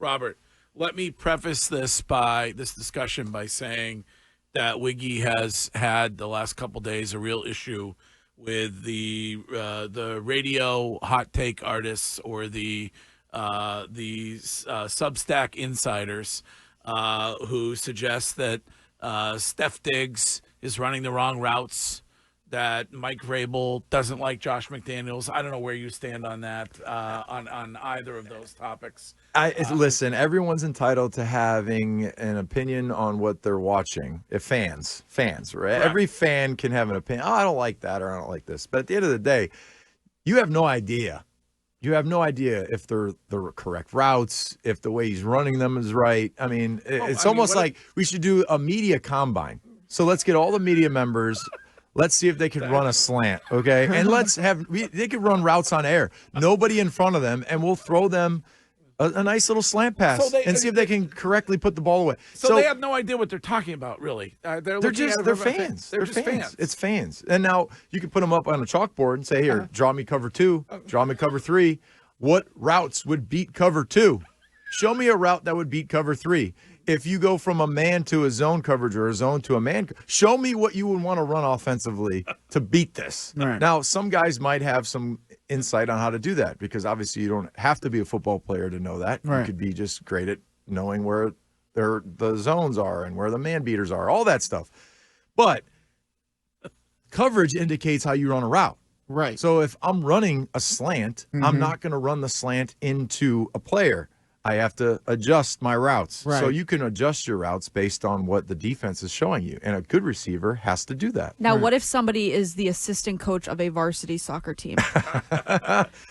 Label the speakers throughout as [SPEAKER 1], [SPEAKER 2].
[SPEAKER 1] Robert, let me preface this discussion by saying that Wiggy has had the last couple days a real issue with the radio hot take artists or the Substack insiders who suggest that Steph Diggs is running the wrong routes, that Mike Vrabel doesn't like Josh McDaniels. I don't know where you stand on that, on either of those topics.
[SPEAKER 2] Listen, everyone's entitled to having an opinion on what they're watching. If fans, right? Correct. Every fan can have an opinion. Oh, I don't like that or I don't like this. But at the end of the day, you have no idea. You have no idea if they're the correct routes, if the way he's running them is right. I mean, it's almost like we should do a media combine. So let's get all the media members. Let's see if they can run a slant, okay? And they can run routes on air. Nobody in front of them, and we'll throw them a nice little slant pass and see if they can correctly put the ball away.
[SPEAKER 1] So they have no idea what they're talking about, really. They're
[SPEAKER 2] fans. They're just fans. It's fans. And now you can put them up on a chalkboard and say, here, draw me cover 2, draw me cover 3. What routes would beat cover 2? Show me a route that would beat cover 3. If you go from a man to a zone coverage or a zone to a man, show me what you would want to run offensively to beat this. Right. Now, some guys might have some insight on how to do that because obviously you don't have to be a football player to know that. Right. You could be just great at knowing where the zones are and where the man beaters are, all that stuff. But coverage indicates how you run a route.
[SPEAKER 3] Right.
[SPEAKER 2] So if I'm running a slant, I'm not going to run the slant into a player. I have to adjust my routes. Right. So you can adjust your routes based on what the defense is showing you. And a good receiver has to do that.
[SPEAKER 4] Now, what if somebody is the assistant coach of a varsity soccer team?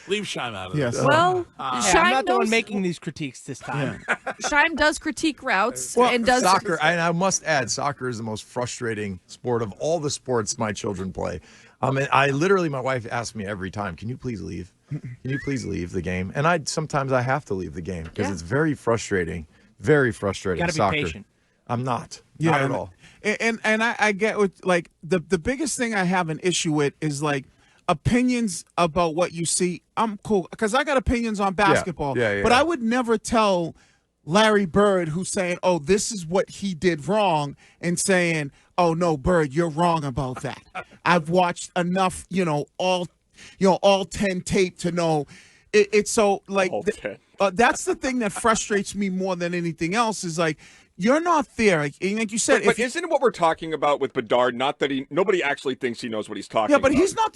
[SPEAKER 1] Leave Shime out of this.
[SPEAKER 4] Well,
[SPEAKER 5] I'm not the one making these critiques this time.
[SPEAKER 4] Shime does critique routes
[SPEAKER 2] and does soccer. And I must add, soccer is the most frustrating sport of all the sports my children play. My wife asks me every time, can you please leave? Can you please leave the game? And sometimes I have to leave the game because it's very frustrating. Very frustrating.
[SPEAKER 5] You gotta
[SPEAKER 2] soccer.
[SPEAKER 5] be patient.
[SPEAKER 2] I'm not. Not at all.
[SPEAKER 3] And I get what, like, the biggest thing I have an issue with is like opinions about what you see. I'm cool because I got opinions on basketball.
[SPEAKER 2] Yeah.
[SPEAKER 3] But I would never tell Larry Bird, who's saying, oh, this is what he did wrong, and saying, oh, no, Bird, you're wrong about that. I've watched enough, all 10 tape to know it's so like that's the thing that frustrates me more than anything else is like you're not there, like you said.
[SPEAKER 6] But isn't what we're talking about with Bedard? Not that nobody actually thinks he knows what he's talking about.
[SPEAKER 3] Yeah, but he's not